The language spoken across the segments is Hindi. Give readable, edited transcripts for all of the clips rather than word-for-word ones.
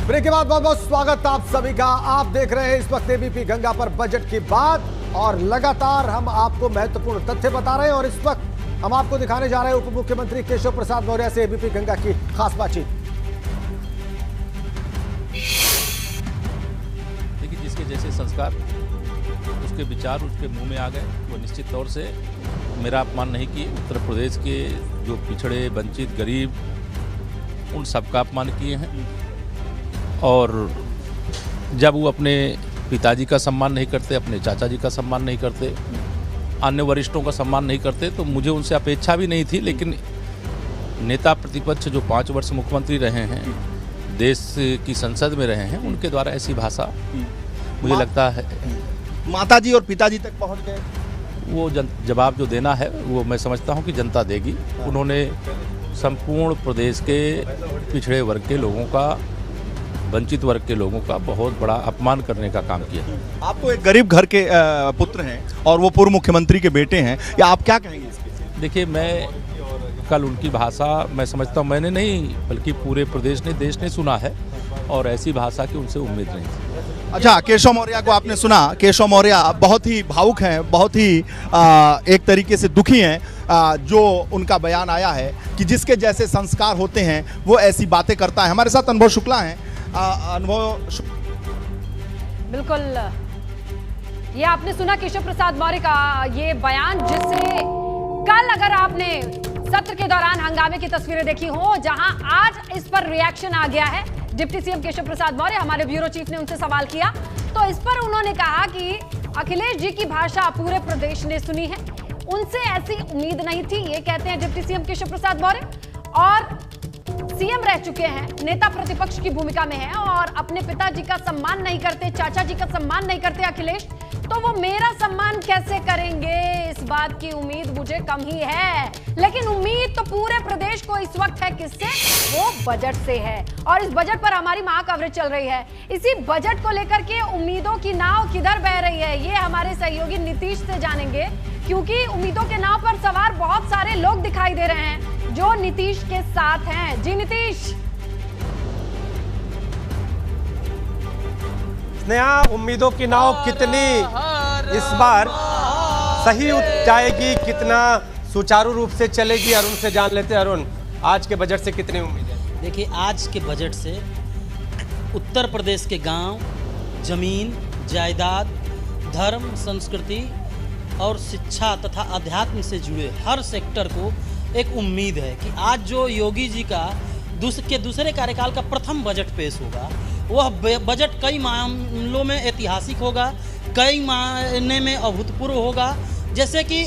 ब्रेक के बाद बहुत बहुत स्वागत आप सभी का। आप देख रहे हैं इस वक्त एबीपी गंगा पर बजट की बात, और लगातार हम आपको महत्वपूर्ण तथ्य बता रहे हैं। और इस वक्त हम आपको दिखाने जा रहे हैं उप मुख्यमंत्री केशव प्रसाद मौर्य से एबीपी गंगा की खास बातचीत। देखिए, जिसके जैसे संस्कार, उसके विचार उसके मुंह में आ गए, वो निश्चित तौर से मेरा अपमान नहीं किए। उत्तर प्रदेश के जो पिछड़े, वंचित, गरीब, उन सबका अपमान किए हैं। और जब वो अपने पिताजी का सम्मान नहीं करते, अपने चाचा जी का सम्मान नहीं करते, अन्य वरिष्ठों का सम्मान नहीं करते, तो मुझे उनसे अपेक्षा भी नहीं थी। लेकिन नेता प्रतिपक्ष जो 5 वर्ष मुख्यमंत्री रहे हैं, देश की संसद में रहे हैं, उनके द्वारा ऐसी भाषा मुझे लगता है माताजी और पिताजी तक पहुंच गए। वो जवाब जो देना है वो मैं समझता हूँ कि जनता देगी। उन्होंने संपूर्ण प्रदेश के पिछड़े वर्ग के लोगों का, वंचित वर्ग के लोगों का बहुत बड़ा अपमान करने का काम किया। आप तो एक गरीब घर के पुत्र हैं और वो पूर्व मुख्यमंत्री के बेटे हैं, या आप क्या कहेंगे इसके? देखिए, मैं कल उनकी भाषा मैं समझता हूँ, मैंने नहीं बल्कि पूरे प्रदेश ने, देश ने सुना है, और ऐसी भाषा की उनसे उम्मीद नहीं थी। अच्छा, केशव मौर्य को आपने सुना। केशव मौर्य बहुत ही भावुक हैं, बहुत ही एक तरीके से दुखी हैं। जो उनका बयान आया है कि जिसके जैसे संस्कार होते हैं वो ऐसी बातें करता है। हमारे साथ अनुभव शुक्ला हैं। बिल्कुल, ये आपने सुना केशव प्रसाद मौर्य का ये बयान, जिससे कल अगर आपने सत्र के दौरान हंगामे की तस्वीरें देखी हो, जहां आज इस पर रिएक्शन आ गया है। डिप्टी सीएम केशव प्रसाद मौर्य, हमारे ब्यूरो चीफ ने उनसे सवाल किया, तो इस पर उन्होंने कहा कि अखिलेश जी की भाषा पूरे प्रदेश ने सुनी है, उनसे ऐसी उम्मीद नहीं थी। ये कहते हैं डिप्टी सीएम केशव प्रसाद मौर्य, और सीएम रह चुके हैं, नेता प्रतिपक्ष की भूमिका में है, और अपने पिताजी का सम्मान नहीं करते, चाचा जी का सम्मान नहीं करते अखिलेश, तो वो मेरा सम्मान कैसे करेंगे, इस बात की उम्मीद मुझे कम ही है। लेकिन उम्मीद तो पूरे प्रदेश को इस वक्त है, किससे? वो बजट से है। और इस बजट पर हमारी महा कवरेज चल रही है। इसी बजट को लेकर के उम्मीदों की नाव किधर बह रही है, ये हमारे सहयोगी नीतीश से जानेंगे, क्योंकि उम्मीदों के नाव पर सवार बहुत सारे लोग दिखाई दे रहे हैं जो नीतीश के साथ हैं। जी नीतीश। स्नेहा, उम्मीदों की नाव कितनी इस बार सही जाएगी, कितना सुचारू रूप से चलेगी, अरुण से जान लेते हैं। अरुण, आज के बजट से कितनी उम्मीद है? देखिए, आज के बजट से उत्तर प्रदेश के गांव, जमीन, जायदाद, धर्म, संस्कृति और शिक्षा तथा अध्यात्म से जुड़े हर सेक्टर को एक उम्मीद है कि आज जो योगी जी का दूसरे कार्यकाल का प्रथम बजट पेश होगा, वह बजट कई मामलों में ऐतिहासिक होगा, कई मायने में अभूतपूर्व होगा। जैसे कि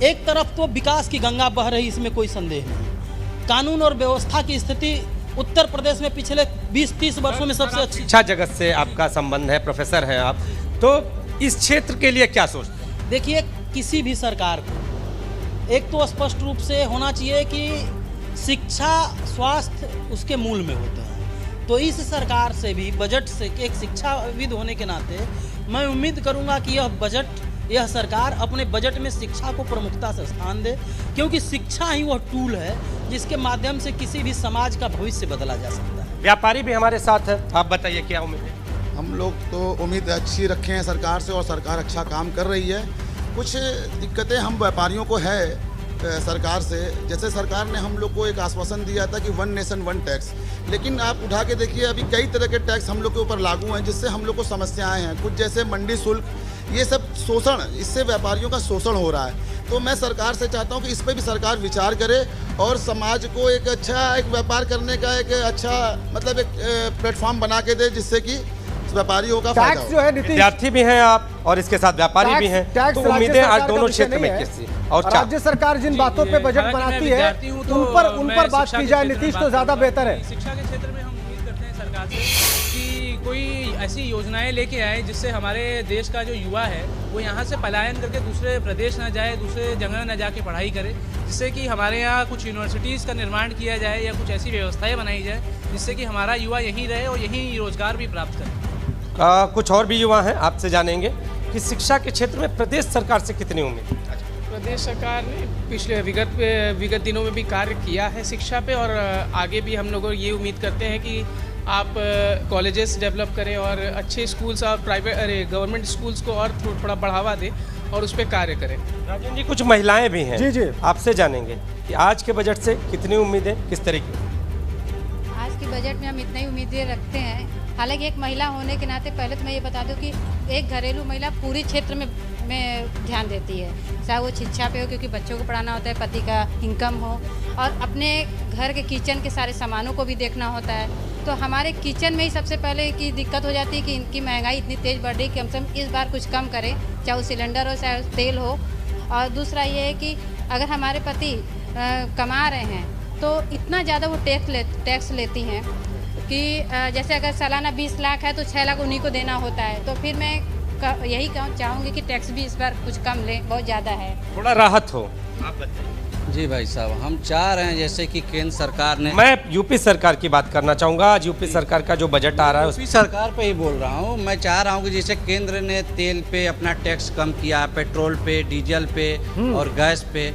एक तरफ तो विकास की गंगा बह रही, इसमें कोई संदेह नहीं। कानून और व्यवस्था की स्थिति उत्तर प्रदेश में पिछले 20-30 वर्षों में सबसे अच्छी। शिक्षा जगत से आपका संबंध है, प्रोफेसर हैं आप, तो इस क्षेत्र के लिए क्या सोचते हैं? देखिए, किसी भी सरकार को एक तो स्पष्ट रूप से होना चाहिए कि शिक्षा, स्वास्थ्य उसके मूल में होते हैं। तो इस सरकार से भी बजट से एक शिक्षाविद होने के नाते मैं उम्मीद करूंगा कि यह सरकार अपने बजट में शिक्षा को प्रमुखता से स्थान दे, क्योंकि शिक्षा ही वह टूल है जिसके माध्यम से किसी भी समाज का भविष्य बदला जा सकता है। व्यापारी भी हमारे साथ है, आप बताइए क्या उम्मीद है? हम लोग तो उम्मीद अच्छी रखे हैं सरकार से, और सरकार अच्छा काम कर रही है। कुछ दिक्कतें हम व्यापारियों को है सरकार से, जैसे सरकार ने हम लोग को एक आश्वासन दिया था कि 1 नेशन 1 टैक्स, लेकिन आप उठा के देखिए अभी कई तरह के टैक्स हम लोग के ऊपर लागू हैं, जिससे हम लोग को समस्याएं हैं। कुछ जैसे मंडी शुल्क, ये सब शोषण, इससे व्यापारियों का शोषण हो रहा है। तो मैं सरकार से चाहता हूं कि इस पर भी सरकार विचार करे, और समाज को एक अच्छा एक व्यापार करने का एक अच्छा मतलब एक प्लेटफॉर्म बना के दे, जिससे कि व्यापारियों का फायदा हो। जो है विद्यार्थी भी हैं आप, और इसके साथ व्यापारी भी हैं, तो उम्मीदें आज दोनों क्षेत्र में किसी और राज्य सरकार जिन बातों पे बजट बनाती है उन पर बात की जाए नीतीश, तो ज्यादा बेहतर है। शिक्षा के क्षेत्र में हम उम्मीद करते हैं सरकार से कि कोई ऐसी योजनाएं लेके आए जिससे हमारे देश का जो युवा है वो यहाँ से पलायन करके दूसरे प्रदेश ना जाए, दूसरे जगह ना जाके पढ़ाई करे, जिससे कि हमारे यहाँ कुछ यूनिवर्सिटीज़ का निर्माण किया जाए या कुछ ऐसी व्यवस्थाएं बनाई जाए जिससे कि हमारा युवा यहीं रहे और यहीं रोजगार भी प्राप्त करे। कुछ और भी युवा हैं, आपसे जानेंगे कि शिक्षा के क्षेत्र में प्रदेश सरकार से कितनी उम्मीद? प्रदेश सरकार ने पिछले विगत दिनों में भी कार्य किया है शिक्षा पे, और आगे भी हम लोग ये उम्मीद करते हैं कि आप कॉलेजेस डेवलप करें और अच्छे स्कूल्स और गवर्नमेंट स्कूल्स को और थोड़ा बढ़ावा दें और उस पर कार्य करें। राजन जी, कुछ महिलाएं भी हैं, जी आपसे जानेंगे कि आज के बजट से कितनी उम्मीदें, किस तरीके? आज के बजट में हम इतनी उम्मीदें रखते हैं। हालांकि एक महिला होने के नाते पहले तो मैं ये बता दूं कि एक घरेलू महिला पूरी क्षेत्र में ध्यान देती है, चाहे वो शिक्षा पे हो क्योंकि बच्चों को पढ़ाना होता है, पति का इनकम हो, और अपने घर के किचन के सारे सामानों को भी देखना होता है। तो हमारे किचन में ही सबसे पहले की दिक्कत हो जाती है कि इनकी महंगाई इतनी तेज़ बढ़ रही कि हम सब इस बार कुछ कम करें, चाहे वो सिलेंडर हो चाहे तेल हो। और दूसरा ये है कि अगर हमारे पति कमा रहे हैं तो इतना ज़्यादा वो टैक्स लेती हैं कि जैसे अगर सालाना 20 लाख है तो 6 लाख उन्हीं को देना होता है। तो फिर मैं यही चाहूँगी कि टैक्स भी इस बार कुछ कम लें, बहुत ज़्यादा है, थोड़ा राहत हो। आप बताइए। जी भाई साहब, हम चाह रहे हैं जैसे कि केंद्र सरकार ने, मैं यूपी सरकार की बात करना चाहूँगा। आज यूपी सरकार का जो बजट आ रहा है यूपी सरकार पे ही बोल रहा हूँ। मैं चाह रहा हूँ कि जैसे केंद्र ने तेल पे अपना टैक्स कम किया, पेट्रोल पे, डीजल पे और गैस पे,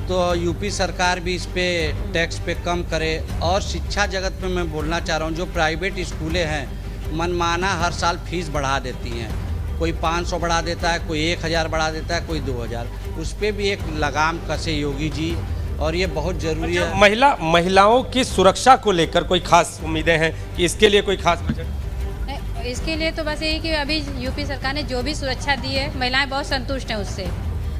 तो यूपी सरकार भी इस पे टैक्स पे कम करे। और शिक्षा जगत में मैं बोलना चाह रहा हूँ, जो प्राइवेट स्कूलें हैं मनमाना हर साल फीस बढ़ा देती हैं, कोई 500 बढ़ा देता है, कोई 1000 बढ़ा देता है, कोई 2000, उस पर भी एक लगाम कसे योगी जी, और ये बहुत ज़रूरी है। महिलाओं की सुरक्षा को लेकर कोई खास उम्मीदें हैं कि इसके लिए कोई खास बजट? इसके लिए तो बस यही कि अभी यूपी सरकार ने जो भी सुरक्षा दी है महिलाएं बहुत संतुष्ट हैं उससे,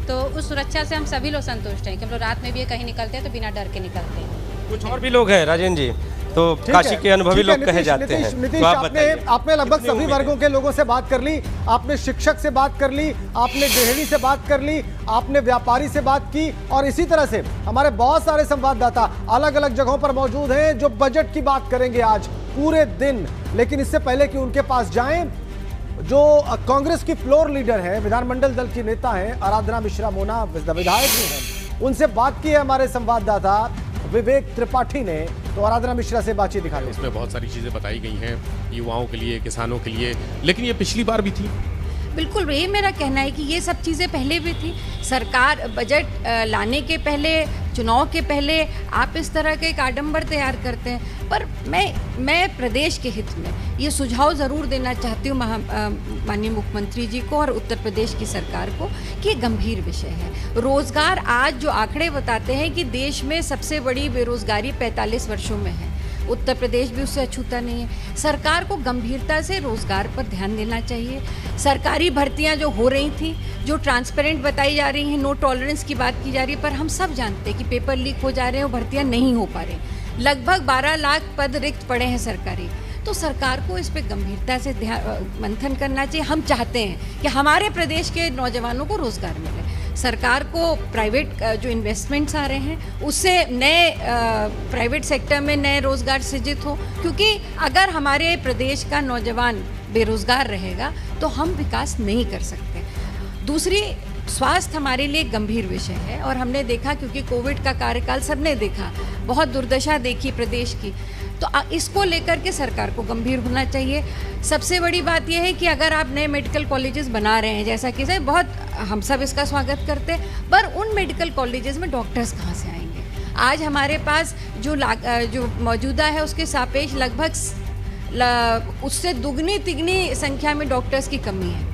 तो उस सुरक्षा से हम सभी लोग संतुष्ट हैं कि हम लोग रात में भी कहीं निकलते हैं तो बिना डर के निकलते हैं। कुछ और भी लोग हैं राजेंद्र जी, तो काशी के अनुभवी लोग कहे जाते हैं। नीतीश, आपने लगभग सभी वर्गों के लोगों से बात कर ली, आपने शिक्षक से बात कर ली, आपने गृहिणी से बात कर ली, आपने व्यापारी से बात की, और इसी तरह से हमारे बहुत सारे संवाददाता अलग अलग जगहों पर मौजूद हैं जो बजट की बात करेंगे आज पूरे दिन। लेकिन इससे पहले कि उनके पास जाएं, जो कांग्रेस की फ्लोर लीडर है, विधानमंडल दल की नेता है आराधना मिश्रा मोना, विधायक भी हैं, उनसे बात की है हमारे संवाददाता विवेक त्रिपाठी ने। तो आराधना मिश्रा से बातचीत दिखाते हैं। इसमें बहुत सारी चीज़ें बताई गई हैं युवाओं के लिए, किसानों के लिए, लेकिन ये पिछली बार भी थी। बिल्कुल, ये मेरा कहना है कि ये सब चीज़ें पहले भी थी। सरकार बजट लाने के पहले, चुनाव के पहले आप इस तरह के एक आडंबर तैयार करते हैं, पर मैं प्रदेश के हित में ये सुझाव ज़रूर देना चाहती हूँ माननीय मुख्यमंत्री जी को और उत्तर प्रदेश की सरकार को कि ये गंभीर विषय है। रोज़गार, आज जो आंकड़े बताते हैं कि देश में सबसे बड़ी बेरोज़गारी 45 वर्षों में है, उत्तर प्रदेश भी उससे अछूता नहीं है। सरकार को गंभीरता से रोजगार पर ध्यान देना चाहिए। सरकारी भर्तियां जो हो रही थी, जो ट्रांसपेरेंट बताई जा रही हैं, नो टॉलरेंस की बात की जा रही है, पर हम सब जानते हैं कि पेपर लीक हो जा रहे हैं और भर्तियां नहीं हो पा रही। लगभग 12 लाख पद रिक्त पड़े हैं सरकारी। तो सरकार को इस पर गंभीरता से मंथन करना चाहिए। हम चाहते हैं कि हमारे प्रदेश के नौजवानों को रोजगार मिले। सरकार को प्राइवेट जो इन्वेस्टमेंट्स आ रहे हैं उससे नए प्राइवेट सेक्टर में नए रोजगार सृजित हो, क्योंकि अगर हमारे प्रदेश का नौजवान बेरोजगार रहेगा तो हम विकास नहीं कर सकते। दूसरी, स्वास्थ्य हमारे लिए गंभीर विषय है और हमने देखा, क्योंकि कोविड का कार्यकाल सबने देखा, बहुत दुर्दशा देखी प्रदेश की, तो इसको लेकर के सरकार को गंभीर होना चाहिए। सबसे बड़ी बात यह है कि अगर आप नए मेडिकल कॉलेजेस बना रहे हैं, जैसा कि बहुत हम सब इसका स्वागत करते हैं, पर उन मेडिकल कॉलेजेस में डॉक्टर्स कहाँ से आएंगे? आज हमारे पास जो मौजूदा है उसके सापेक्ष लगभग उससे दुगनी तिगनी संख्या में डॉक्टर्स की कमी है।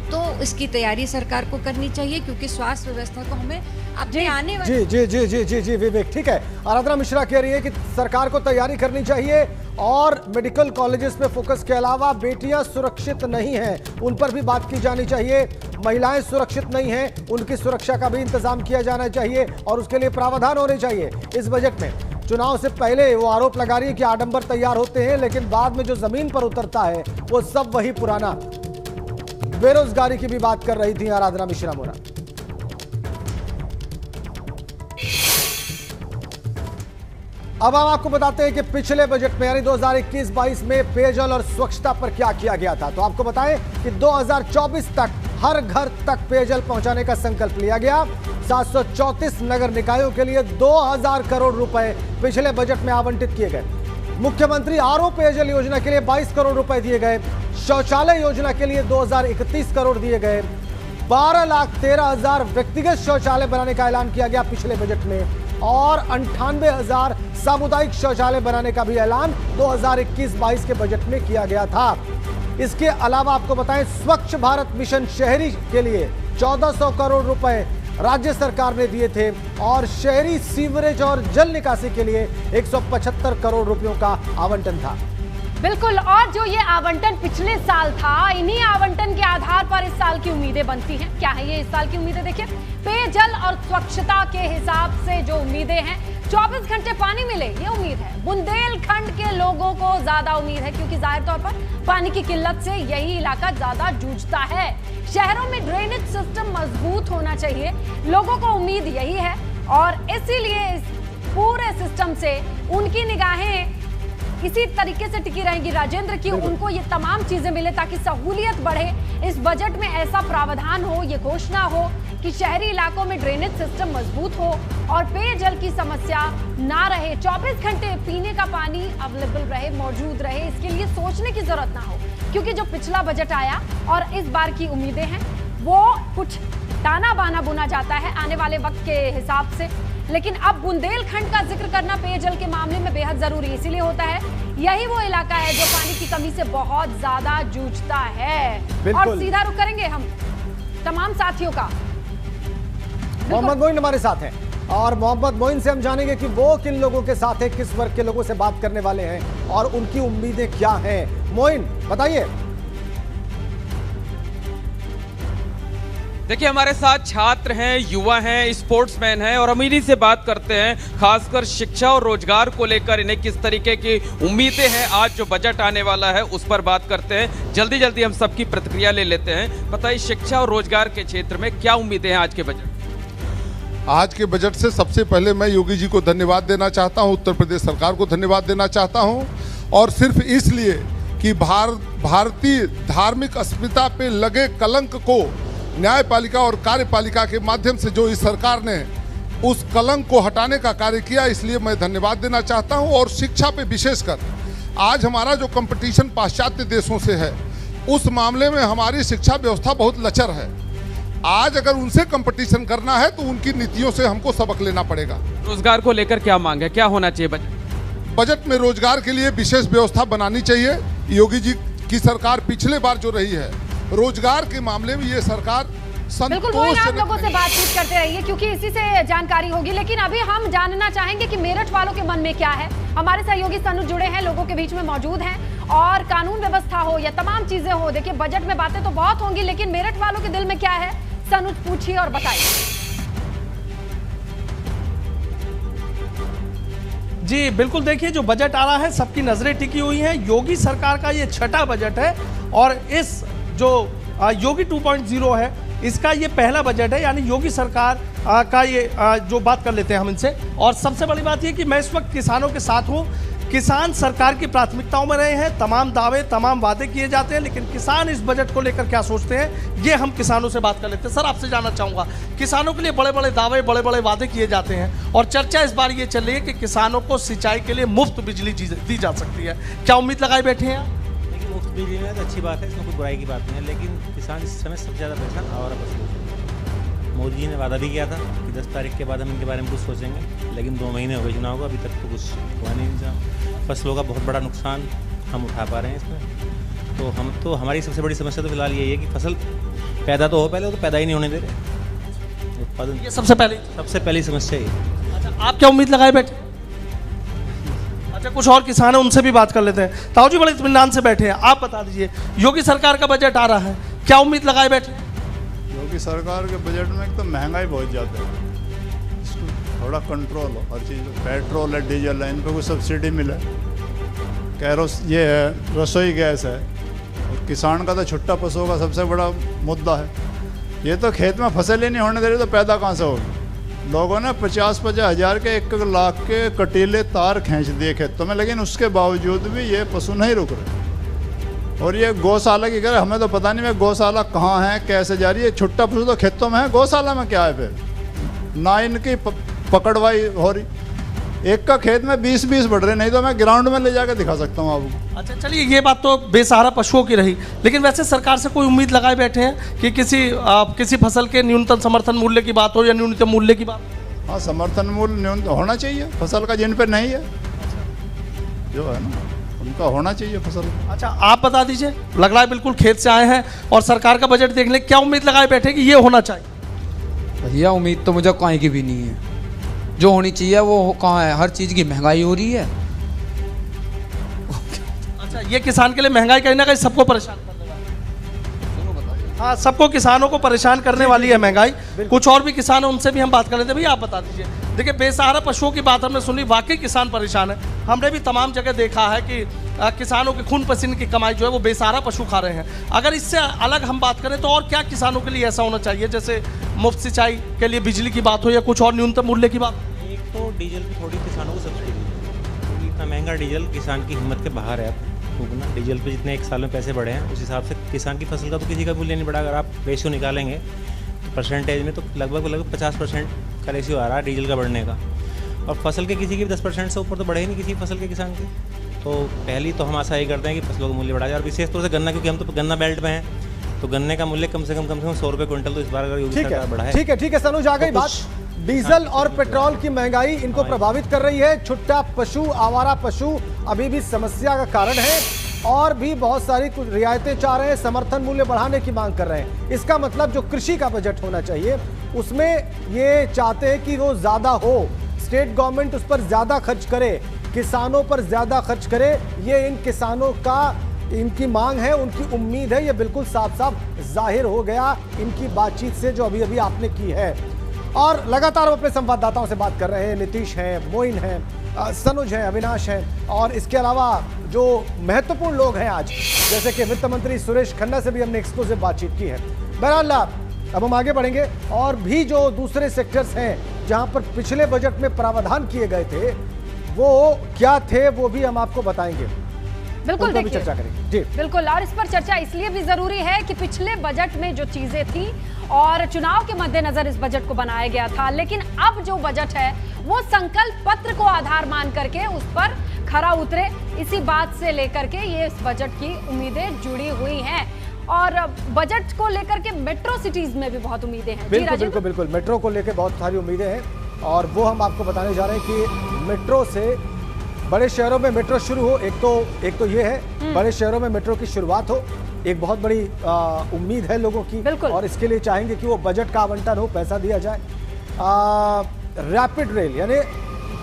तो इसकी तैयारी सरकार को करनी चाहिए, क्योंकि स्वास्थ्य व्यवस्था को हमें अपने आने वाले जी विवेक, ठीक है। आराधना मिश्रा कह रही है कि सरकार को तैयारी करनी चाहिए और मेडिकल कॉलेजेस पे फोकस के अलावा बेटियां सुरक्षित नहीं हैं, उन पर भी बात की जानी चाहिए। महिलाएं सुरक्षित नहीं हैं, उनकी सुरक्षा का भी इंतजाम किया जाना चाहिए और उसके लिए प्रावधान होने चाहिए इस बजट में। चुनाव से पहले वो आरोप लगा रही है कि आडंबर तैयार होते हैं, लेकिन बाद में जो जमीन पर उतरता है वो सब वही पुराना। बेरोजगारी की भी बात कर रही थी आराधना मिश्रा मोना। अब हम आपको बताते हैं कि पिछले बजट में यानी 2021-22 में पेयजल और स्वच्छता पर क्या किया गया था। तो आपको बताएं कि 2024 तक हर घर तक पेयजल पहुंचाने का संकल्प लिया गया। 734 नगर निकायों के लिए 2000 करोड़ रुपए पिछले बजट में आवंटित किए गए। मुख्यमंत्री आरओ पेयजल योजना के लिए 22 करोड़ रुपए दिए गए। शौचालय योजना के लिए 2031 करोड़ दिए गए। 12,13,000 व्यक्तिगत शौचालय बनाने का ऐलान किया गया पिछले बजट में और 98,000 सामुदायिक शौचालय बनाने का भी ऐलान 2021-22 के बजट में किया गया था। इसके अलावा आपको बताएं, स्वच्छ भारत मिशन शहरी के लिए 1400 करोड़ रुपए राज्य सरकार ने दिए थे और शहरी सीवरेज और जल निकासी के लिए 175 करोड़ रुपयों का आवंटन था। बिल्कुल, और जो ये आवंटन पिछले साल था, इन्हीं आवंटन के आधार पर इस साल की उम्मीदें बनती हैं। क्या है ये इस साल की उम्मीदें? देखिए, पेयजल और स्वच्छता के हिसाब से जो उम्मीदें हैं, 24 घंटे पानी मिले ये उम्मीद है। बुंदेलखंड के लोगों को ज्यादा उम्मीद है क्योंकि जाहिर तौर पर पानी की किल्लत से यही इलाका ज्यादा जूझता है। शहरों में ड्रेनेज सिस्टम मजबूत होना चाहिए, लोगों को उम्मीद यही है और इसीलिए इस पूरे सिस्टम से उनकी निगाहें इसी तरीके से टिकी रहेंगी राजेंद्र की उनको ये तमाम चीजें मिले ताकि सहूलियत बढ़े। इस बजट में ऐसा प्रावधान हो, ये घोषणा हो कि शहरी इलाकों में ड्रेनेज सिस्टम मजबूत हो और पेयजल की समस्या ना रहे, 24 घंटे पीने का पानी अवेलेबल रहे, मौजूद रहे। इसके लिए सोचने की जरूरत ना हो क्योंकि जो पिछला बजट आया और इस बार की उम्मीदें हैं वो कुछ ताना बाना बुना जाता है आने वाले वक्त के हिसाब से। लेकिन अब बुंदेलखंड का जिक्र करना पेयजल के मामले में बेहद जरूरी इसीलिए होता है, यही वो इलाका है जो पानी की कमी से बहुत ज्यादा जूझता है। और सीधा रुख करेंगे हम तमाम साथियों का। मोहम्मद मोइन हमारे साथ हैं और मोहम्मद मोइन से हम जानेंगे कि वो किन लोगों के साथ है, किस वर्ग के लोगों से बात करने वाले हैं और उनकी उम्मीदें क्या हैं। मोइन बताइए। देखिए, हमारे साथ छात्र हैं, युवा हैं, स्पोर्ट्समैन हैं और हम इन्हीं से बात करते हैं खासकर शिक्षा और रोजगार को लेकर इन्हें किस तरीके की उम्मीदें हैं। आज जो बजट आने वाला है उस पर बात करते हैं। जल्दी जल्दी हम सबकी प्रतिक्रिया ले लेते हैं। बताइए, शिक्षा और रोजगार के क्षेत्र में क्या उम्मीदें हैं आज के बजट? आज के बजट से सबसे पहले मैं योगी जी को धन्यवाद देना चाहता हूं, उत्तर प्रदेश सरकार को धन्यवाद देना चाहता हूं और सिर्फ इसलिए कि भारतीय धार्मिक अस्मिता पे लगे कलंक को न्यायपालिका और कार्यपालिका के माध्यम से जो इस सरकार ने उस कलंक को हटाने का कार्य किया, इसलिए मैं धन्यवाद देना चाहता हूं। और शिक्षा पे विशेषकर आज हमारा जो कंपटीशन पाश्चात्य देशों से है उस मामले में हमारी शिक्षा व्यवस्था बहुत लचर है। आज अगर उनसे कंपटीशन करना है तो उनकी नीतियों से हमको सबक लेना पड़ेगा। रोजगार को लेकर क्या मांग है, क्या होना चाहिए बजट में? रोजगार के लिए विशेष व्यवस्था बनानी चाहिए। योगी जी की सरकार पिछले बार जो रही है रोजगार के मामले में ये सरकार बिल्कुल वही आप लोगों से बातचीत करते रहिए क्योंकि इसी से जानकारी होगी। लेकिन अभी हम जानना चाहेंगे कि मेरठ वालों के मन में क्या है। हमारे सहयोगी सनुज जुड़े हैं, लोगों के बीच में मौजूद हैं और कानून व्यवस्था हो या तमाम चीजें हो, देखिए बजट में बातें तो बहुत होंगी लेकिन मेरठ वालों के दिल में क्या है, सनुज पूछिए और बताइए। जी बिल्कुल, देखिए जो बजट आ रहा है सबकी नजरें टिकी हुई हैं। योगी सरकार का ये छठा बजट है और इस जो योगी 2.0 है इसका ये पहला बजट है, यानी योगी सरकार का ये जो बात कर लेते हैं हम इनसे। और सबसे बड़ी बात ये कि मैं इस वक्त किसानों के साथ हूँ। किसान सरकार की प्राथमिकताओं में रहे हैं, तमाम दावे तमाम वादे किए जाते हैं, लेकिन किसान इस बजट को लेकर क्या सोचते हैं ये हम किसानों से बात कर लेते हैं। सर आपसे जानना चाहूँगा, किसानों के लिए बड़े बड़े दावे बड़े बड़े वादे किए जाते हैं और चर्चा इस बार ये चल रही है कि किसानों को सिंचाई के लिए मुफ्त बिजली दी जा सकती है, क्या उम्मीद लगाए बैठे हैं? मुफ्त बिजली में तो अच्छी बात है, इसमें कोई बुराई की बात नहीं है, लेकिन किसान इस समय सबसे ज़्यादा परेशान आवारा पशुओं से। मोदी जी ने वादा भी किया था कि 10 तारीख के बाद हम इनके बारे में कुछ सोचेंगे, लेकिन 2 महीने हो गए चुनाव को, अभी तक तो कुछ हुआ नहीं इंतजाम। फसलों का बहुत बड़ा नुकसान हम उठा पा रहे हैं इसमें। तो हमारी सबसे बड़ी समस्या तो फिलहाल यही है कि फसल पैदा तो हो, पहले तो पैदा ही नहीं होने दे रहे उत्पादन। ये सबसे पहली समस्या ही। अच्छा, आप क्या उम्मीद लगाए बैठे? अच्छा, कुछ और किसान हैं उनसे भी बात कर लेते हैं। ताऊ जी बड़े इत्मीनान से बैठे हैं, आप बता दीजिए योगी सरकार का बजट आ रहा है, क्या उम्मीद लगाए बैठे? योगी सरकार के बजट में एक तो महंगाई बहुत ज़्यादा है, इसको थोड़ा कंट्रोल हो, हर चीज़ पेट्रोल है डीजल है इन पर कुछ सब्सिडी मिले, ये है रसोई गैस है, और किसान का तो छुट्टा पशुओं का सबसे बड़ा मुद्दा है। ये तो खेत में फसल ही नहीं होने दे रही तो पैदा कहाँ से होगी? लोगों ने 50-50 हज़ार के 1 लाख के कटीले तार खींच दिए खेतों में, लेकिन उसके बावजूद भी ये पशु नहीं रुक रहे। और ये गौशाला की करें, हमें तो पता नहीं मैं गौशाला कहाँ है, कैसे जा रही है। छुट्टा पशु तो खेतों में है, गौशाला में क्या है फिर? ना इनकी पकड़वाई हो रही। एक का खेत में 20-20 बढ़ रहे, नहीं तो मैं ग्राउंड में ले जाकर दिखा सकता हूँ आपको। अच्छा चलिए, ये बात तो बेसहारा पशुओं की रही, लेकिन वैसे सरकार से कोई उम्मीद लगाए बैठे हैं कि किसी फसल के न्यूनतम समर्थन मूल्य की बात हो या न्यूनतम मूल्य की बात? हाँ, समर्थन मूल्य न्यूनतम होना चाहिए फसल का, जिन पे नहीं है जो है ना उनका होना चाहिए फसल। अच्छा आप बता दीजिए, लग रहा है बिल्कुल खेत से आए हैं और सरकार का बजट देखने, क्या उम्मीद लगाए बैठे कि ये होना चाहिए? भैया उम्मीद तो मुझे कहीं की भी नहीं है, जो होनी चाहिए वो कहाँ है। हर चीज़ की महंगाई हो रही है। अच्छा, ये किसान के लिए महंगाई कहीं ना कहीं सबको परेशान करने वाली है। हाँ, सबको किसानों को परेशान करने वाली है महंगाई। कुछ और भी किसान हैं, उनसे भी हम बात कर लेते हैं। भैया आप बता दीजिए, देखिए बेसहारा पशुओं की बात हमने सुनी, वाकई किसान परेशान है। हमने भी तमाम जगह देखा है कि किसानों के खून पसीने की कमाई जो है वो बेसहारा पशु खा रहे हैं। अगर इससे अलग हम बात करें तो और क्या किसानों के लिए ऐसा होना चाहिए, जैसे मुफ्त सिंचाई के लिए बिजली की बात हो या कुछ और न्यूनतम मूल्य की बात? एक तो डीजल की थोड़ी किसानों को सब्सिडी दी, क्योंकि इतना महंगा डीजल किसान की हिम्मत के बाहर है। क्योंकि ना डीजल पे जितने 1 साल में पैसे बढ़े हैं, उस हिसाब से किसान की फसल का तो किसी का मूल्य नहीं बढ़ा। अगर आप रेशियो निकालेंगे तो परसेंटेज में तो लगभग 50% का रेशियो आ रहा है डीजल का बढ़ने का, और फसल के किसी की 10% से ऊपर तो बढ़े ही नहीं किसी फसल के किसान की। तो पहली तो हम आशा यही करते हैं कि फसलों का मूल्य बढ़ा जाए, और विशेष तौर से गन्ना, क्योंकि हम तो गन्ना बेल्ट में हैं, तो गन्ने का मूल्य कम से कम 100 रुपये क्विंटल तो इस बार अगर योगी सरकार बढ़ाए। ठीक है सनुज, आ गई बात। डीजल और पेट्रोल की महंगाई इनको प्रभावित कर रही है। छुट्टा पशु, आवारा पशु अभी भी समस्या का कारण है, और भी बहुत सारी कुछ रियायतें चाह रहे हैं, समर्थन मूल्य बढ़ाने की मांग कर रहे हैं। इसका मतलब जो कृषि का बजट होना चाहिए उसमें ये चाहते हैं कि वो ज्यादा हो, स्टेट गवर्नमेंट उस पर ज्यादा खर्च करे, किसानों पर ज्यादा खर्च करे। ये इन किसानों का इनकी मांग है, उनकी उम्मीद है। ये बिल्कुल साफ साफ जाहिर हो गया इनकी बातचीत से जो अभी अभी आपने की है। और लगातार हम अपने संवाददाताओं से बात कर रहे हैं। नीतीश हैं, मोइन हैं, सनुज हैं, अविनाश हैं, और इसके अलावा जो महत्वपूर्ण लोग हैं आज, जैसे कि वित्त मंत्री सुरेश खन्ना से भी हमने एक्सक्लूसिव बातचीत की है। बहरहाल अब हम आगे बढ़ेंगे, और भी जो दूसरे सेक्टर्स हैं जहां पर पिछले बजट में प्रावधान किए गए थे वो क्या थे, वो भी हम आपको बताएंगे। बिल्कुल, देखिए चर्चा करेंगे जी। बिल्कुल, और इस पर चर्चा इसलिए भी जरूरी है कि पिछले बजट में जो चीजें थी और चुनाव के मद्देनजर इस बजट को बनाया गया था, लेकिन अब जो बजट है वो संकल्प पत्र को आधार मान करके उस पर खरा उतरे। इसी बात से लेकर के ये इस बजट की उम्मीदें जुड़ी हुई हैं, और बजट को लेकर के मेट्रो सिटीज में भी बहुत उम्मीदें हैं। बिल्कुल, मेट्रो को लेकर बहुत सारी उम्मीदें हैं, और वो हम आपको बताने जा रहे हैं कि मेट्रो से बड़े शहरों में मेट्रो शुरू हो। एक तो ये है बड़े शहरों में मेट्रो की शुरुआत हो, एक बहुत बड़ी उम्मीद है लोगों की, और इसके लिए चाहेंगे कि वो बजट का आवंटन हो, पैसा दिया जाए। रैपिड रेल, यानी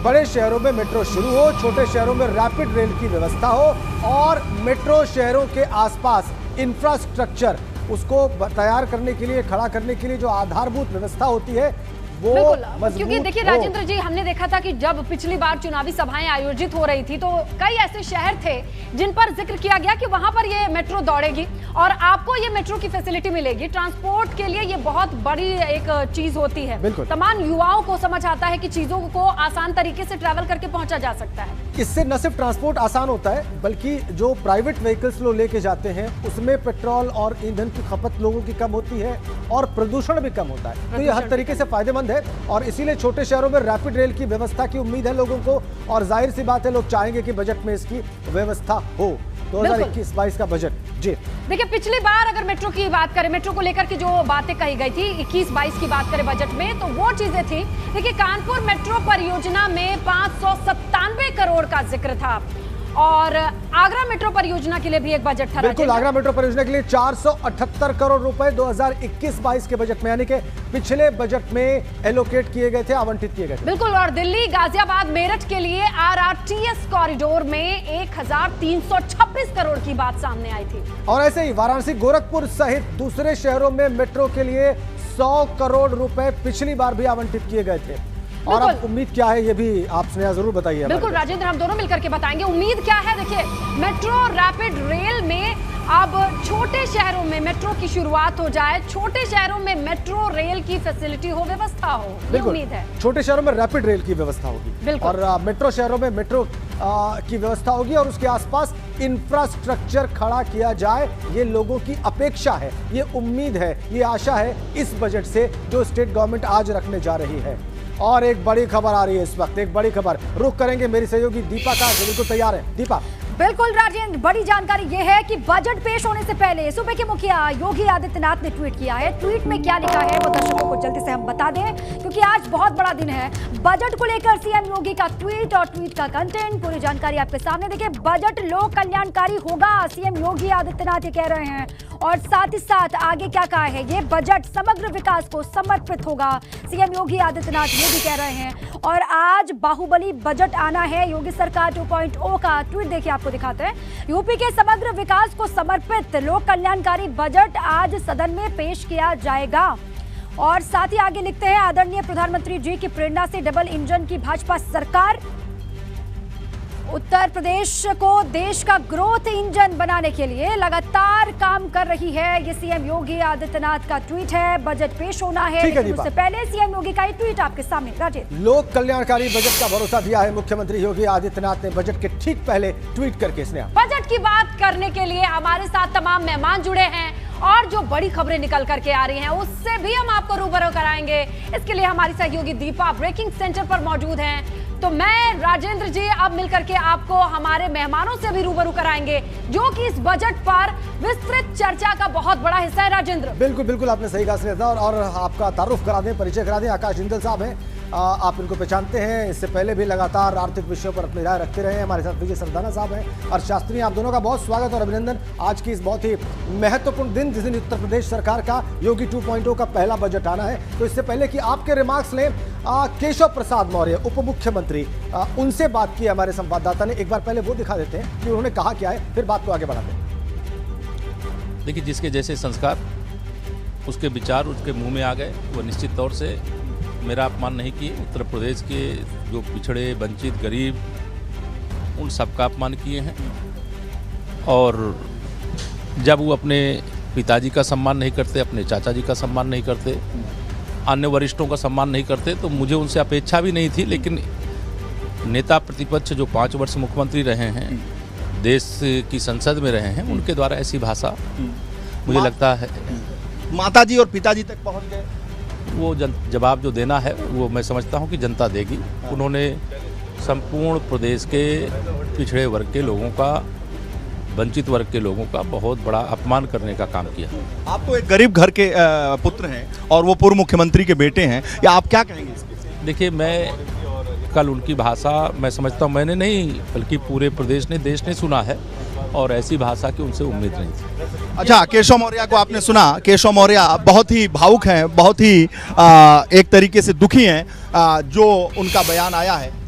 बड़े शहरों में मेट्रो शुरू हो, छोटे शहरों में रैपिड रेल की व्यवस्था हो, और मेट्रो शहरों के आसपास इंफ्रास्ट्रक्चर उसको तैयार करने के लिए, खड़ा करने के लिए जो आधारभूत व्यवस्था होती है वो मजबूत। क्योंकि देखिए राजेंद्र जी, हमने देखा था कि जब पिछली बार चुनावी सभाएं आयोजित हो रही थी तो कई ऐसे शहर थे जिन पर जिक्र किया गया कि वहां पर ये मेट्रो दौड़ेगी और आपको ये मेट्रो की फैसिलिटी मिलेगी। ट्रांसपोर्ट के लिए ये बहुत बड़ी एक चीज होती है। तमाम युवाओं को समझ आता है कि चीजों को आसान तरीके से ट्रैवल करके पहुंचा जा सकता है। इससे न सिर्फ ट्रांसपोर्ट आसान होता है, बल्कि जो प्राइवेट व्हीकल्स लोग लेके जाते हैं उसमें पेट्रोल और ईंधन की खपत लोगों की कम होती है और प्रदूषण भी कम होता है। तो ये हर तरीके से फायदेमंद है, और इसीलिए छोटे शहरों में रैपिड रेल की व्यवस्था की उम्मीद है लोगों को, और जाहिर सी बात है लोग चाहेंगे कि बजट में इसकी व्यवस्था हो। 2021-22 का बजट जी। देखिए पिछली बार अगर मेट्रो की बात करें, मेट्रो को लेकर की जो बातें कही गई थी 21-22 की बात करें बजट में, तो वो चीजें थी। देखिए कानपुर मेट्रो परियोजना में 597 करोड़ का जिक्र था, और आगरा मेट्रो परियोजना के लिए भी एक बजट था। बिल्कुल, आगरा मेट्रो परियोजना के लिए 478 करोड़ रुपए 2021-22 के बजट में, यानी कि पिछले बजट में एलोकेट किए गए थे, आवंटित किए गए थे। बिल्कुल, और दिल्ली, गाजियाबाद, मेरठ के लिए RRTS कॉरिडोर में 1326 करोड़ की बात सामने आई थी। और ऐसे ही वाराणसी, गोरखपुर सहित दूसरे शहरों में मेट्रो के लिए 100 करोड़ रुपए पिछली बार भी आवंटित किए गए थे। और अब उम्मीद क्या है ये भी आप स्नेहा जरूर बताइए। बिल्कुल राजेंद्र, हम दोनों मिलकर के बताएंगे उम्मीद क्या है। देखिए मेट्रो रैपिड रेल में अब छोटे शहरों में मेट्रो की शुरुआत हो जाए, छोटे शहरों में मेट्रो रेल की फैसिलिटी हो, व्यवस्था हो, ये उम्मीद है। छोटे शहरों में रैपिड रेल की व्यवस्था होगी और मेट्रो शहरों में मेट्रो की व्यवस्था होगी और उसके आसपास इंफ्रास्ट्रक्चर खड़ा किया जाए, ये लोगों की अपेक्षा है, ये उम्मीद है, ये आशा है इस बजट से जो स्टेट गवर्नमेंट आज रखने जा रही है। और एक बड़ी खबर आ रही है इस वक्त, एक बड़ी खबर, रुख करेंगे मेरी सहयोगी दीपा का, जो बिल्कुल तैयार है। दीपा। बिल्कुल राजेंद्र, बड़ी जानकारी ये है कि बजट पेश होने से पहले सूबे के मुखिया योगी आदित्यनाथ ने ट्वीट किया है। ट्वीट में क्या लिखा है वो दर्शकों को जल्दी से हम बता दें, क्योंकि आज बहुत बड़ा दिन है। बजट को लेकर सीएम योगी का ट्वीट और ट्वीट का कंटेंट, पूरी जानकारी आपके सामने। देखिए, बजट लोक कल्याणकारी होगा, सीएम योगी आदित्यनाथ ये कह रहे हैं। और साथ ही साथ आगे क्या कहा है, ये बजट समग्र विकास को समर्पित होगा, सीएम योगी आदित्यनाथ ये भी कह रहे हैं। और आज बाहुबली बजट आना है, योगी सरकार 2.0 का ट्वीट देखिए, आपको दिखाते हैं। यूपी के समग्र विकास को समर्पित लोक कल्याणकारी बजट आज सदन में पेश किया जाएगा। और साथ ही आगे लिखते हैं, आदरणीय प्रधानमंत्री जी की प्रेरणा से डबल इंजन की भाजपा सरकार उत्तर प्रदेश को देश का ग्रोथ इंजन बनाने के लिए लगातार काम कर रही है। ये सीएम योगी आदित्यनाथ का ट्वीट है। बजट पेश होना है, लेकिन उससे पहले सीएम योगी का ये ट्वीट आपके सामने। राजेश, लोक कल्याणकारी बजट का भरोसा दिया है मुख्यमंत्री योगी आदित्यनाथ ने बजट के ठीक पहले ट्वीट करके। इसने बजट की बात करने के लिए हमारे साथ तमाम मेहमान जुड़े हैं और जो बड़ी खबरें निकल करके आ रही हैं उससे भी हम आपको रूबरू कराएंगे। इसके लिए हमारी सहयोगी दीपा ब्रेकिंग सेंटर पर मौजूद हैं। तो मैं राजेंद्र जी अब मिलकर के आपको हमारे मेहमानों से भी रूबरू कराएंगे, जो कि इस बजट पर विस्तृत चर्चा का बहुत बड़ा हिस्सा है। राजेंद्र, बिल्कुल बिल्कुल आपने सही कहा। और आपका तारुफ करा दें, परिचय करा दें। आकाश जिंदल साहब हैं, आप इनको पहचानते हैं, इससे पहले भी लगातार आर्थिक विषयों पर अपनी राय रखते रहे हैं। हमारे साथ विजय सरदाना साहब हैं और शास्त्री, आप दोनों का बहुत स्वागत और अभिनंदन आज की इस बहुत ही महत्वपूर्ण दिन, जिस दिन उत्तर प्रदेश सरकार का योगी 2.0 का पहला बजट आना है। तो इससे पहले कि आपके रिमार्क्स लें, केशव प्रसाद मौर्य उप मुख्यमंत्री, उनसे बात की हमारे संवाददाता ने। एक बार पहले वो दिखा देते हैं कि उन्होंने कहा क्या है, फिर बात को आगे बढ़ाते हैं। देखिए, जिसके जैसे संस्कार उसके विचार उसके मुंह में आ गए, वो निश्चित तौर से मेरा अपमान नहीं किए। उत्तर प्रदेश के जो पिछड़े, वंचित, गरीब, उन सबका अपमान किए हैं। और जब वो अपने पिताजी का सम्मान नहीं करते, अपने चाचा जी का सम्मान नहीं करते, अन्य वरिष्ठों का सम्मान नहीं करते, तो मुझे उनसे अपेक्षा भी नहीं थी। लेकिन नेता प्रतिपक्ष जो 5 वर्ष मुख्यमंत्री रहे हैं, देश की संसद में रहे हैं, उनके द्वारा ऐसी भाषा मुझे लगता है माताजी और पिताजी तक पहुंच गए। वो जवाब जो देना है वो मैं समझता हूँ कि जनता देगी। उन्होंने संपूर्ण प्रदेश के पिछड़े वर्ग के लोगों का, वंचित वर्ग के लोगों का बहुत बड़ा अपमान करने का काम किया। आप तो एक गरीब घर के पुत्र हैं और वो पूर्व मुख्यमंत्री के बेटे हैं, या आप क्या कहेंगे इसके? देखिए, मैं कल उनकी भाषा मैं समझता हूँ, मैंने नहीं बल्कि पूरे प्रदेश ने, देश ने सुना है और ऐसी भाषा की उनसे उम्मीद नहीं थी। अच्छा, केशव मौर्य को आपने सुना। केशव मौर्य बहुत ही भावुक हैं, बहुत ही एक तरीके से दुखी हैं जो उनका बयान आया है।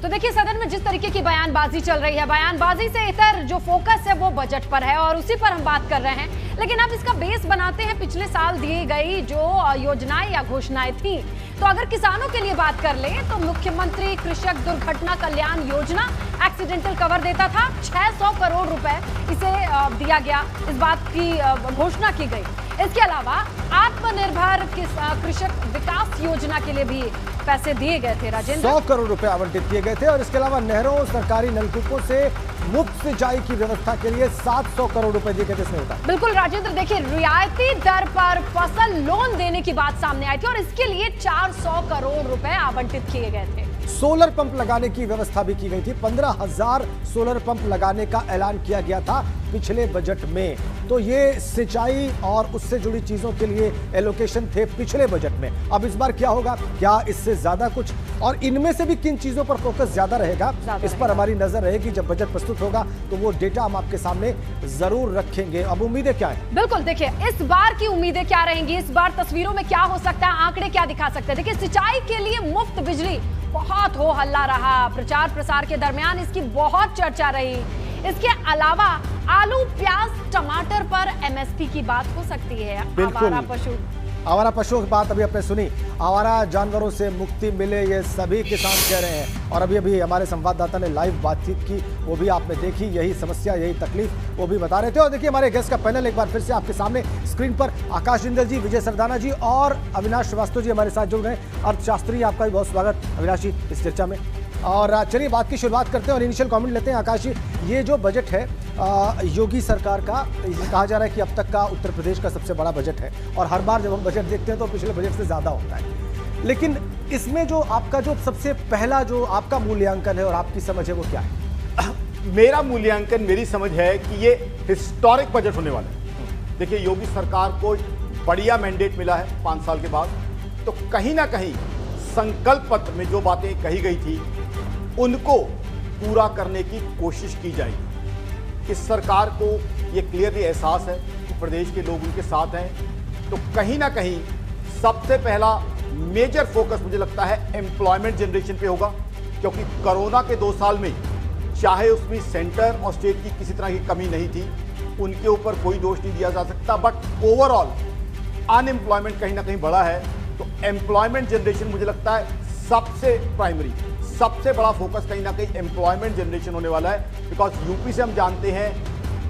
तो देखिए, सदन में जिस तरीके की बयानबाजी चल रही है, बयानबाजी से इतर जो फोकस है वो बजट पर है और उसी पर हम बात कर रहे हैं। लेकिन अब इसका बेस बनाते हैं पिछले साल दी गई जो योजनाएं या घोषणाएं थी। तो अगर किसानों के लिए बात कर लें तो मुख्यमंत्री कृषक दुर्घटना कल्याण योजना एक्सीडेंटल कवर देता था, 600 करोड़ रुपए इसे दिया गया, इस बात की घोषणा की गई। इसके अलावा आत्मनिर्भर कृषक विकास योजना के लिए भी पैसे दिए गए थे। राजेंद्र, 100 करोड़ रुपए आवंटित किए गए थे और इसके अलावा नहरों, सरकारी नलकूपों से मुफ्त सिंचाई की व्यवस्था के लिए 700 करोड़ रुपए दिए गए थे। बिल्कुल राजेंद्र, देखिए, रियायती दर पर फसल लोन देने की बात सामने आई थी और इसके लिए 400 करोड़ रुपए आवंटित किए गए थे। सोलर पंप लगाने की व्यवस्था भी की गई थी। 15,000 सोलर पंप लगाने का ऐलान किया गया था पिछले बजट में। तो ये सिंचाई और उससे जुड़ी चीजों के लिए एलोकेशन थे पिछले बजट में। अब इस बार क्या होगा, क्या इससे ज्यादा कुछ, और इनमें से भी किन चीजों पर फोकस ज्यादा रहेगा, इस पर हमारी नजर रहेगी। जब बजट प्रस्तुत होगा तो वो डेटा हम आपके सामने जरूर रखेंगे। अब उम्मीदें क्या है? बिल्कुल, देखिए, इस बार की उम्मीदें क्या रहेंगी, इस बार तस्वीरों में क्या हो सकता है, आंकड़े क्या दिखा सकते हैं। देखिए, सिंचाई के लिए मुफ्त बिजली बहुत हो हल्ला रहा, प्रचार प्रसार के दरमियान इसकी बहुत चर्चा रही। इसके अलावा आलू, प्याज, टमाटर पर एमएसपी की बात हो सकती है। आवारा पशु आवारा पशुओं की बात अभी आपने सुनी, आवारा जानवरों से मुक्ति मिले ये सभी किसान कह रहे हैं। और अभी अभी हमारे संवाददाता ने लाइव बातचीत की, वो भी आपने देखी, यही समस्या यही तकलीफ वो भी बता रहे थे। और देखिए हमारे गेस्ट का पैनल एक बार फिर से आपके सामने स्क्रीन पर, आकाश जिंदल जी, विजय सरदाना जी और अविनाश श्रीवास्तव जी हमारे साथ जुड़ गए। अर्थशास्त्री, आपका भी बहुत स्वागत अविनाश जी इस चर्चा में। और चलिए बात की शुरुआत करते हैं और इनिशियल कमेंट लेते हैं। आकाश जी, ये जो बजट है योगी सरकार का, ये कहा जा रहा है कि अब तक का उत्तर प्रदेश का सबसे बड़ा बजट है और हर बार जब हम बजट देखते हैं तो पिछले बजट से ज़्यादा होता है, लेकिन इसमें जो आपका जो सबसे पहला जो आपका मूल्यांकन है और आपकी समझ है वो क्या है? मेरा मूल्यांकन, मेरी समझ है कि ये हिस्टोरिक बजट होने वाला है। देखिए, योगी सरकार को बढ़िया मैंडेट मिला है 5 साल के बाद, तो कहीं ना कहीं संकल्प पत्र में जो बातें कही गई थी उनको पूरा करने की कोशिश की जाएगी। इस सरकार को ये क्लियरली एहसास है कि प्रदेश के लोग उनके साथ हैं, तो कहीं ना कहीं सबसे पहला मेजर फोकस मुझे लगता है एम्प्लॉयमेंट जनरेशन पे होगा, क्योंकि कोरोना के 2 साल में चाहे उसमें सेंटर और स्टेट की किसी तरह की कमी नहीं थी, उनके ऊपर कोई दोष नहीं दिया जा सकता, बट ओवरऑल अनएम्प्लॉयमेंट कहीं ना कहीं बढ़ा है। तो एम्प्लॉयमेंट जनरेशन मुझे लगता है सबसे प्राइमरी, सबसे बड़ा फोकस कहीं ना कहीं एम्प्लॉयमेंट जनरेशन होने वाला है। बिकॉज यूपी से हम जानते हैं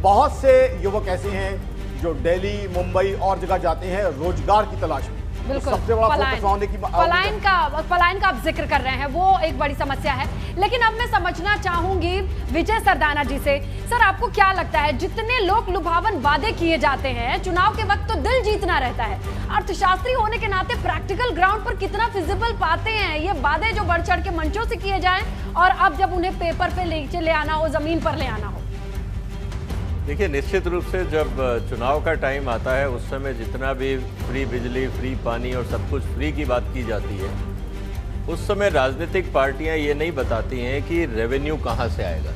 बहुत से युवक ऐसे हैं जो दिल्ली, मुंबई और जगह जाते हैं रोजगार की तलाश में। बिल्कुल, सबसे बड़ा फोकस होने की पलायन का आप जिक्र कर रहे हैं, वो एक बड़ी समस्या है। लेकिन अब मैं समझना चाहूंगी विजय सरदाना जी से, सर आपको क्या लगता है जितने लोक लुभावन वादे किए जाते हैं चुनाव के वक्त, तो दिल जीतना रहता है, अर्थशास्त्री होने के नाते प्रैक्टिकल ग्राउंड पर कितना फिजिबल पाते हैं ये वादे जो बढ़ चढ़ के मंचों से किए जाएं और अब जब उन्हें पेपर पे ले आना हो, जमीन पर ले आना हो? देखिए, निश्चित रूप से जब चुनाव का टाइम आता है उस समय जितना भी फ्री बिजली, फ्री पानी और सब कुछ फ्री की बात की जाती है, उस समय राजनीतिक पार्टियां ये नहीं बताती हैं कि रेवेन्यू कहां से आएगा।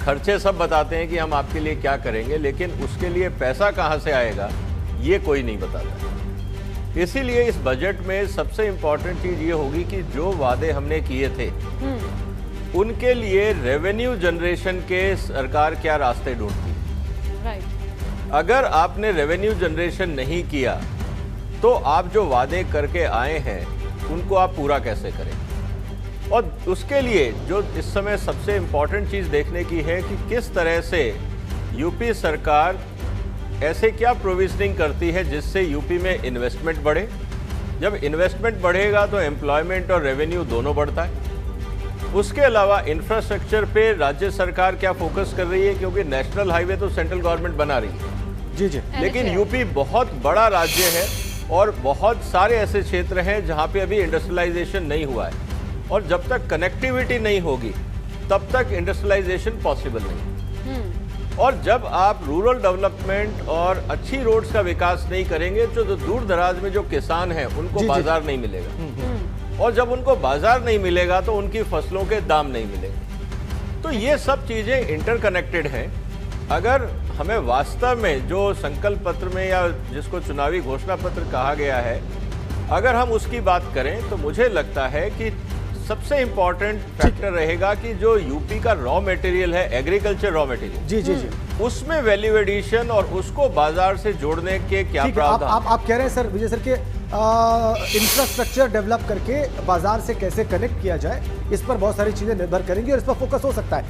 खर्चे सब बताते हैं कि हम आपके लिए क्या करेंगे, लेकिन उसके लिए पैसा कहां से आएगा ये कोई नहीं बताता। इसीलिए इस बजट में सबसे इम्पॉर्टेंट चीज़ ये होगी कि जो वादे हमने किए थे उनके लिए रेवेन्यू जनरेशन के सरकार क्या रास्ते ढूंढती है। अगर आपने रेवेन्यू जनरेशन नहीं किया तो आप जो वादे करके आए हैं उनको आप पूरा कैसे करें। और उसके लिए जो इस समय सबसे इम्पॉर्टेंट चीज़ देखने की है कि किस तरह से यूपी सरकार ऐसे क्या प्रोविजनिंग करती है जिससे यूपी में इन्वेस्टमेंट बढ़े। जब इन्वेस्टमेंट बढ़ेगा तो एम्प्लॉयमेंट और रेवेन्यू दोनों बढ़ता है। उसके अलावा इंफ्रास्ट्रक्चर पे राज्य सरकार क्या फोकस कर रही है, क्योंकि नेशनल हाईवे तो सेंट्रल गवर्नमेंट बना रही है जी, लेकिन यूपी बहुत बड़ा राज्य है और बहुत सारे ऐसे क्षेत्र हैं जहां पे अभी इंडस्ट्रियलाइजेशन नहीं हुआ है, और जब तक कनेक्टिविटी नहीं होगी तब तक इंडस्ट्रियलाइजेशन पॉसिबल नहीं। और जब आप रूरल डेवलपमेंट और अच्छी रोड्स का विकास नहीं करेंगे तो दूर दराज में जो किसान हैं उनको बाजार नहीं मिलेगा, और जब उनको बाजार नहीं मिलेगा तो उनकी फसलों के दाम नहीं मिलेंगे। तो ये सब चीज़ें इंटरकनेक्टेड हैं। अगर हमें वास्तव में जो संकल्प पत्र में या जिसको चुनावी घोषणा पत्र कहा गया है, अगर हम उसकी बात करें तो मुझे लगता है कि सबसे इम्पोर्टेंट फैक्टर रहेगा कि जो यूपी का रॉ मटेरियल है, एग्रीकल्चर रॉ मटेरियल, जी, उसमें वैल्यू एडिशन और उसको बाजार से जोड़ने के क्या प्रावधान। आप कह रहे हैं सर विजय सर के इंफ्रास्ट्रक्चर डेवलप करके बाजार से कैसे कनेक्ट किया जाए, इस पर बहुत सारी चीजें निर्भर करेंगी और इस पर फोकस हो सकता है।